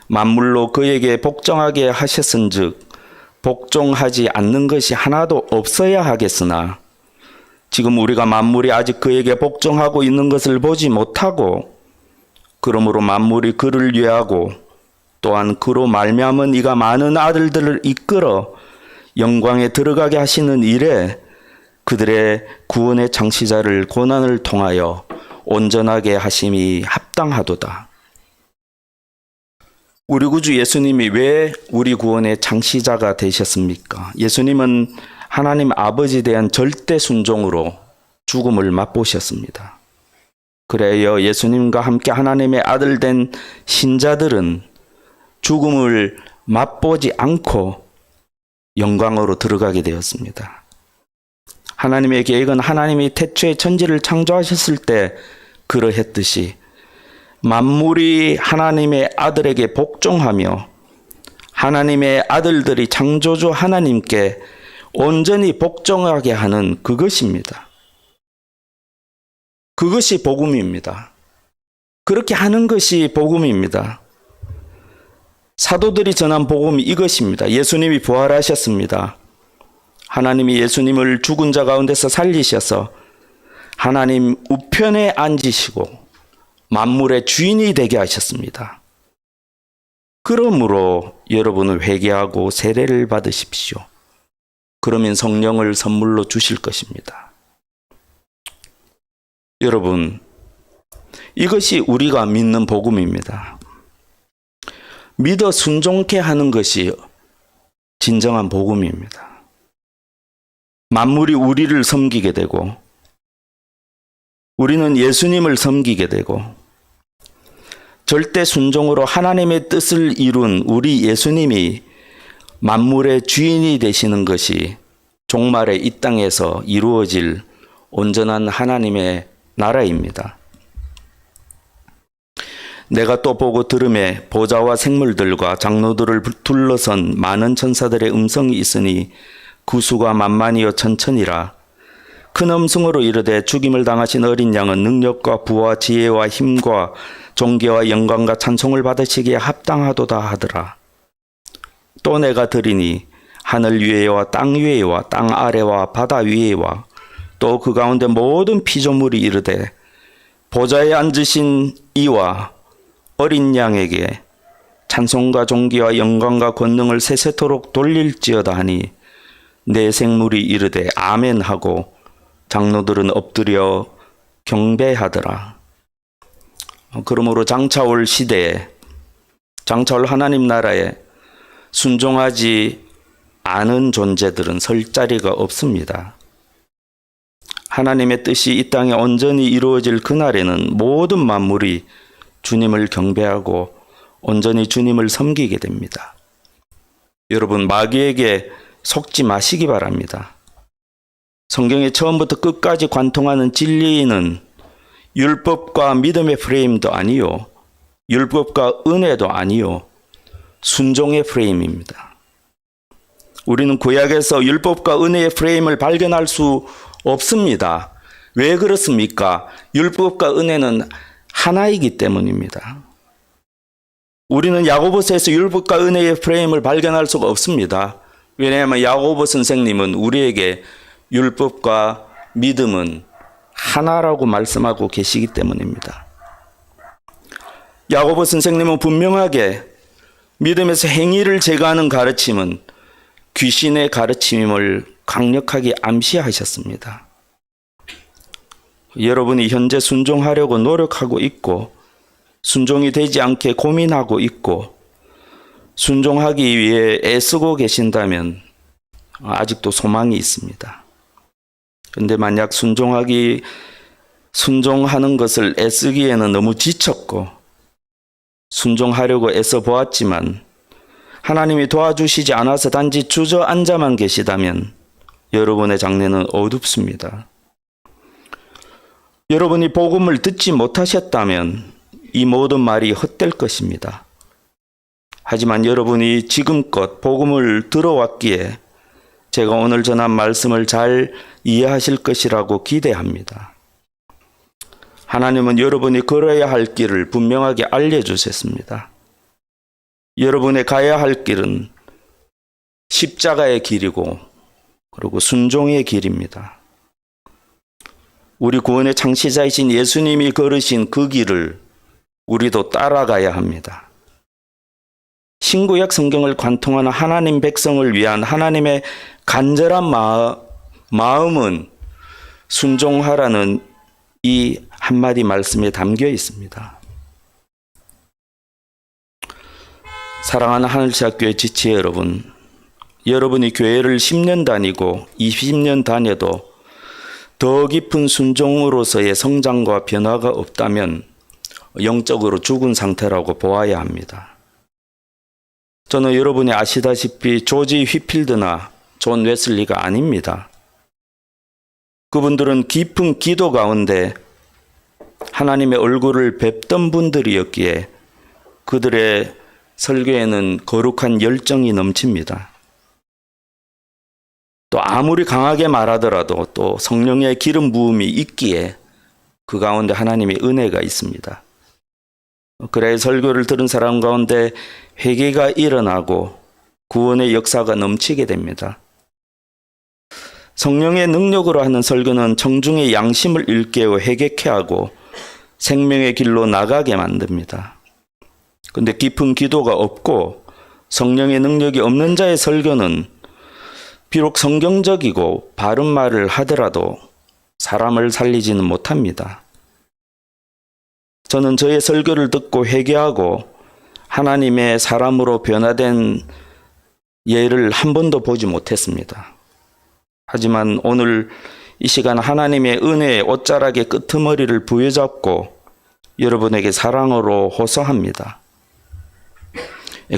만물로 그에게 복종하게 하셨은즉 복종하지 않는 것이 하나도 없어야 하겠으나 지금 우리가 만물이 아직 그에게 복종하고 있는 것을 보지 못하고 그러므로 만물이 그를 위하고 또한 그로 말미암은 이가 많은 아들들을 이끌어 영광에 들어가게 하시는 일에 그들의 구원의 창시자를 고난을 통하여 온전하게 하심이 합당하도다. 우리 구주 예수님이 왜 우리 구원의 창시자가 되셨습니까? 예수님은 하나님 아버지에 대한 절대 순종으로 죽음을 맛보셨습니다. 그래야 예수님과 함께 하나님의 아들 된 신자들은 죽음을 맛보지 않고 영광으로 들어가게 되었습니다. 하나님의 계획은 하나님이 태초에 천지를 창조하셨을 때 그러했듯이 만물이 하나님의 아들에게 복종하며 하나님의 아들들이 창조주 하나님께 온전히 복종하게 하는 그것입니다. 그것이 복음입니다. 그렇게 하는 것이 복음입니다. 사도들이 전한 복음이 이것입니다. 예수님이 부활하셨습니다. 하나님이 예수님을 죽은 자 가운데서 살리셔서 하나님 우편에 앉으시고 만물의 주인이 되게 하셨습니다. 그러므로 여러분은 회개하고 세례를 받으십시오. 그러면 성령을 선물로 주실 것입니다. 여러분, 이것이 우리가 믿는 복음입니다. 믿어 순종케 하는 것이 진정한 복음입니다. 만물이 우리를 섬기게 되고 우리는 예수님을 섬기게 되고 절대 순종으로 하나님의 뜻을 이룬 우리 예수님이 만물의 주인이 되시는 것이 종말에 이 땅에서 이루어질 온전한 하나님의 나라입니다. 내가 또 보고 들음에 보좌와 생물들과 장로들을 둘러선 많은 천사들의 음성이 있으니 그 수가 만만이요 천천이라. 큰 음성으로 이르되 죽임을 당하신 어린 양은 능력과 부와 지혜와 힘과 존귀와 영광과 찬송을 받으시기에 합당하도다 하더라. 또 내가 들으니 하늘 위에와 땅 위에와 땅 아래와 바다 위에와 또 그 가운데 모든 피조물이 이르되 보좌에 앉으신 이와 어린 양에게 찬송과 존귀와 영광과 권능을 세세토록 돌릴지어다 하니 내 생물이 이르되 아멘 하고 장로들은 엎드려 경배하더라. 그러므로 장차올 시대에 장차올 하나님 나라에 순종하지 않은 존재들은 설 자리가 없습니다. 하나님의 뜻이 이 땅에 온전히 이루어질 그날에는 모든 만물이 주님을 경배하고 온전히 주님을 섬기게 됩니다. 여러분, 마귀에게 속지 마시기 바랍니다. 성경의 처음부터 끝까지 관통하는 진리는 율법과 믿음의 프레임도 아니요, 율법과 은혜도 아니요, 순종의 프레임입니다. 우리는 구약에서 율법과 은혜의 프레임을 발견할 수 없습니다. 왜 그렇습니까? 율법과 은혜는 하나이기 때문입니다. 우리는 야고보서에서 율법과 은혜의 프레임을 발견할 수가 없습니다. 왜냐하면 야고보 선생님은 우리에게 율법과 믿음은 하나라고 말씀하고 계시기 때문입니다. 야고보 선생님은 분명하게 믿음에서 행위를 제거하는 가르침은 귀신의 가르침임을 강력하게 암시하셨습니다. 여러분이 현재 순종하려고 노력하고 있고 순종이 되지 않게 고민하고 있고 순종하기 위해 애쓰고 계신다면 아직도 소망이 있습니다. 그런데 만약 순종하는 것을 애쓰기에는 너무 지쳤고 순종하려고 애써 보았지만 하나님이 도와주시지 않아서 단지 주저앉아만 계시다면 여러분의 장래는 어둡습니다. 여러분이 복음을 듣지 못하셨다면 이 모든 말이 헛될 것입니다. 하지만 여러분이 지금껏 복음을 들어왔기에 제가 오늘 전한 말씀을 잘 이해하실 것이라고 기대합니다. 하나님은 여러분이 걸어야 할 길을 분명하게 알려주셨습니다. 여러분의 가야 할 길은 십자가의 길이고 그리고 순종의 길입니다. 우리 구원의 창시자이신 예수님이 걸으신 그 길을 우리도 따라가야 합니다. 신구약 성경을 관통하는 하나님 백성을 위한 하나님의 간절한 마음은 순종하라는 이 한마디 말씀에 담겨 있습니다. 사랑하는 하늘시학교의 지체 여러분, 여러분이 교회를 10년 다니고 20년 다녀도 더 깊은 순종으로서의 성장과 변화가 없다면 영적으로 죽은 상태라고 보아야 합니다. 저는 여러분이 아시다시피 조지 휘필드나 존 웨슬리가 아닙니다. 그분들은 깊은 기도 가운데 하나님의 얼굴을 뵙던 분들이었기에 그들의 설교에는 거룩한 열정이 넘칩니다. 또 아무리 강하게 말하더라도 또 성령의 기름 부음이 있기에 그 가운데 하나님의 은혜가 있습니다. 그래 설교를 들은 사람 가운데 회개가 일어나고 구원의 역사가 넘치게 됩니다. 성령의 능력으로 하는 설교는 청중의 양심을 일깨워 회개케 하고 생명의 길로 나가게 만듭니다. 근데 깊은 기도가 없고 성령의 능력이 없는 자의 설교는 비록 성경적이고 바른 말을 하더라도 사람을 살리지는 못합니다. 저는 저의 설교를 듣고 회개하고 하나님의 사람으로 변화된 예를 한 번도 보지 못했습니다. 하지만 오늘 이 시간 하나님의 은혜의 옷자락의 끄트머리를 부여잡고 여러분에게 사랑으로 호소합니다.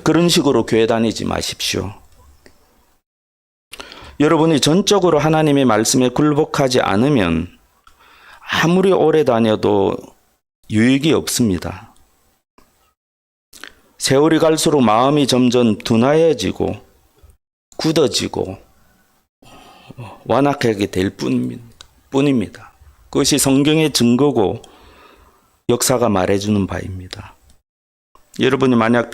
그런 식으로 교회 다니지 마십시오. 여러분이 전적으로 하나님의 말씀에 굴복하지 않으면 아무리 오래 다녀도 유익이 없습니다. 세월이 갈수록 마음이 점점 둔하여지고 굳어지고 완악하게 될 뿐입니다. 그것이 성경의 증거고 역사가 말해주는 바입니다. 여러분이 만약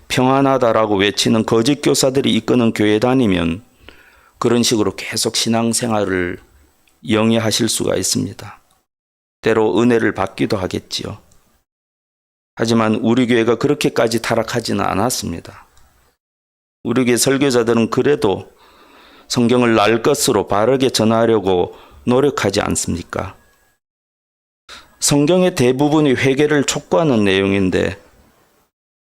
평안하다라고 외치는 거짓 교사들이 이끄는 교회 다니면 그런 식으로 계속 신앙생활을 영위하실 수가 있습니다. 때로 은혜를 받기도 하겠지요. 하지만 우리 교회가 그렇게까지 타락하지는 않았습니다. 우리 교회 설교자들은 그래도 성경을 날 것으로 바르게 전하려고 노력하지 않습니까? 성경의 대부분이 회개를 촉구하는 내용인데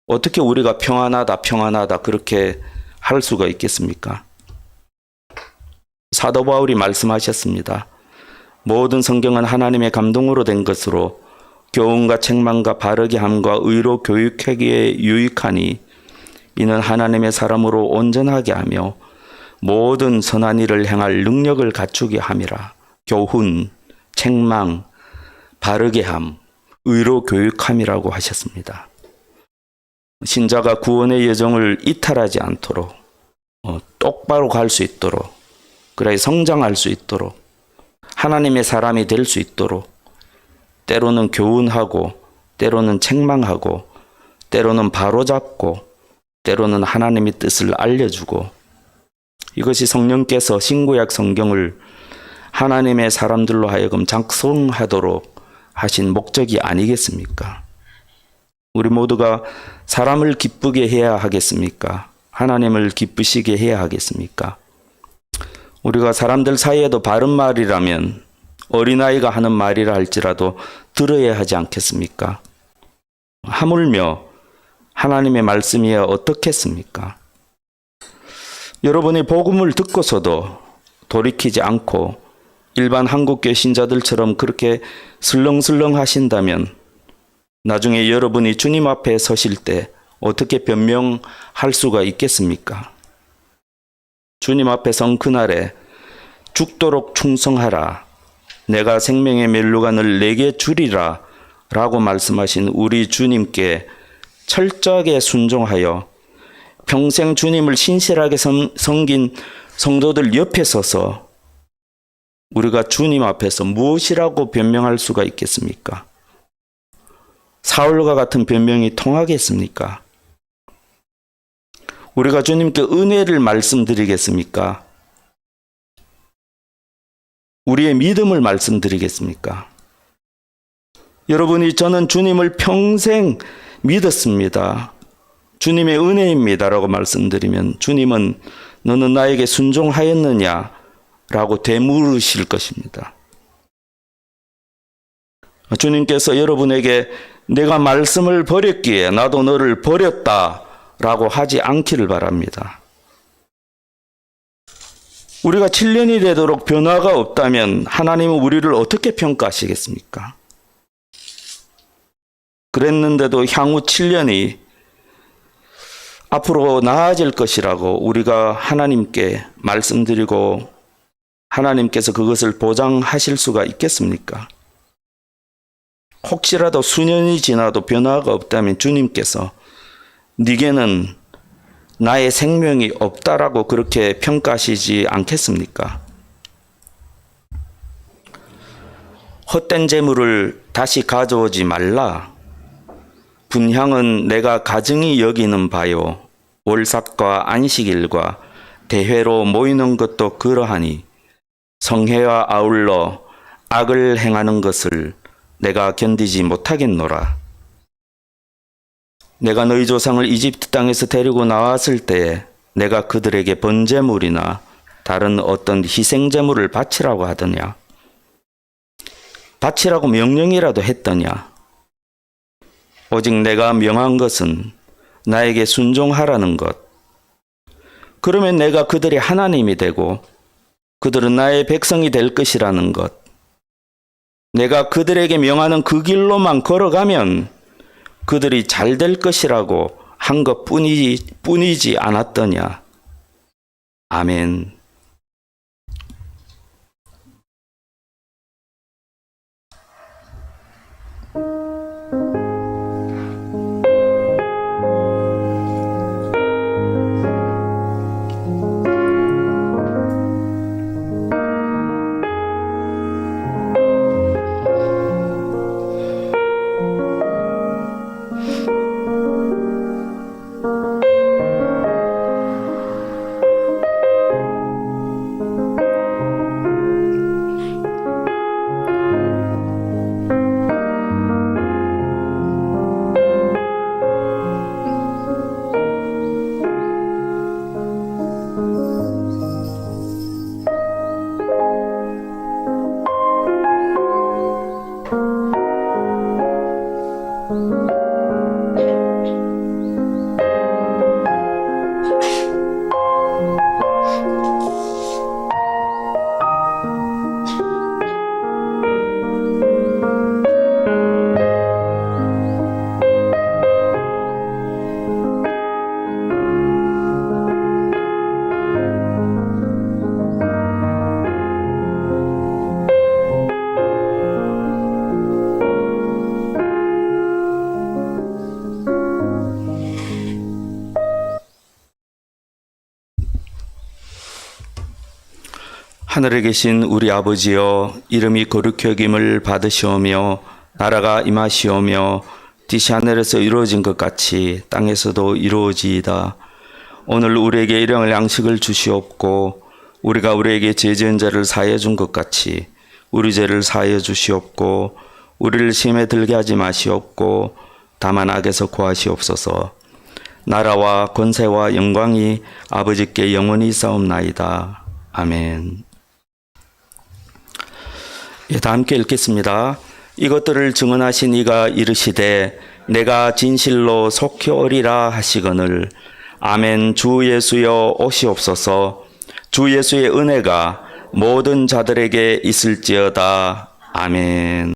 어떻게 우리가 평안하다 그렇게 할 수가 있겠습니까? 사도 바울이 말씀하셨습니다. 모든 성경은 하나님의 감동으로 된 것으로 교훈과 책망과 바르게 함과 의로 교육하기에 유익하니 이는 하나님의 사람으로 온전하게 하며 모든 선한 일을 행할 능력을 갖추게 함이라. 교훈, 책망, 바르게 함, 의로 교육함이라고 하셨습니다. 신자가 구원의 여정을 이탈하지 않도록 똑바로 갈 수 있도록 그래 성장할 수 있도록 하나님의 사람이 될 수 있도록 때로는 교훈하고 때로는 책망하고 때로는 바로잡고 때로는 하나님의 뜻을 알려주고 이것이 성령께서 신구약 성경을 하나님의 사람들로 하여금 작성하도록 하신 목적이 아니겠습니까? 우리 모두가 사람을 기쁘게 해야 하겠습니까? 하나님을 기쁘시게 해야 하겠습니까? 우리가 사람들 사이에도 바른 말이라면 어린아이가 하는 말이라 할지라도 들어야 하지 않겠습니까? 하물며 하나님의 말씀이야 어떻겠습니까? 여러분이 복음을 듣고서도 돌이키지 않고 일반 한국교회 신자들처럼 그렇게 슬렁슬렁 하신다면 나중에 여러분이 주님 앞에 서실 때 어떻게 변명할 수가 있겠습니까? 주님 앞에 선 그날에 죽도록 충성하라. 내가 생명의 멜루간을 내게 주리라 라고 말씀하신 우리 주님께 철저하게 순종하여 평생 주님을 신실하게 섬긴 성도들 옆에 서서 우리가 주님 앞에서 무엇이라고 변명할 수가 있겠습니까? 사울과 같은 변명이 통하겠습니까? 우리가 주님께 은혜를 말씀드리겠습니까? 우리의 믿음을 말씀드리겠습니까? 여러분이 저는 주님을 평생 믿었습니다. 주님의 은혜입니다. 라고 말씀드리면 주님은 너는 나에게 순종하였느냐? 라고 되물으실 것입니다. 주님께서 여러분에게 내가 말씀을 버렸기에 나도 너를 버렸다. 라고 하지 않기를 바랍니다. 우리가 7년이 되도록 변화가 없다면 하나님은 우리를 어떻게 평가하시겠습니까? 그랬는데도 향후 7년이 앞으로 나아질 것이라고 우리가 하나님께 말씀드리고 하나님께서 그것을 보장하실 수가 있겠습니까? 혹시라도 수년이 지나도 변화가 없다면 주님께서 네게는 나의 생명이 없다라고 그렇게 평가하시지 않겠습니까? 헛된 재물을 다시 가져오지 말라. 분향은 내가 가증히 여기는 바요. 월삭과 안식일과 대회로 모이는 것도 그러하니 성회와 아울러 악을 행하는 것을 내가 견디지 못하겠노라. 내가 너희 조상을 이집트 땅에서 데리고 나왔을 때에 내가 그들에게 번제물이나 다른 어떤 희생제물을 바치라고 하더냐? 바치라고 명령이라도 했더냐? 오직 내가 명한 것은 나에게 순종하라는 것. 그러면 내가 그들의 하나님이 되고 그들은 나의 백성이 될 것이라는 것. 내가 그들에게 명하는 그 길로만 걸어가면 그들이 잘 될 것이라고 한 것뿐이지 않았더냐. 아멘. 하늘에 계신 우리 아버지여, 이름이 거룩히 여김을 받으시오며 나라가 임하시오며 뜻이 하늘에서 이루어진 것 같이 땅에서도 이루어지이다. 오늘 우리에게 일용할 양식을 주시옵고 우리가 우리에게 죄 지은 자를 사하여 준 것 같이 우리 죄를 사하여 주시옵고 우리를 시험에 들게 하지 마시옵고 다만 악에서 구하시옵소서. 나라와 권세와 영광이 아버지께 영원히 있사옵나이다. 아멘. 예, 다 함께 읽겠습니다. 이것들을 증언하신 이가 이르시되 내가 진실로 속히 오리라 하시거늘 아멘. 주 예수여 오시옵소서. 주 예수의 은혜가 모든 자들에게 있을지어다. 아멘.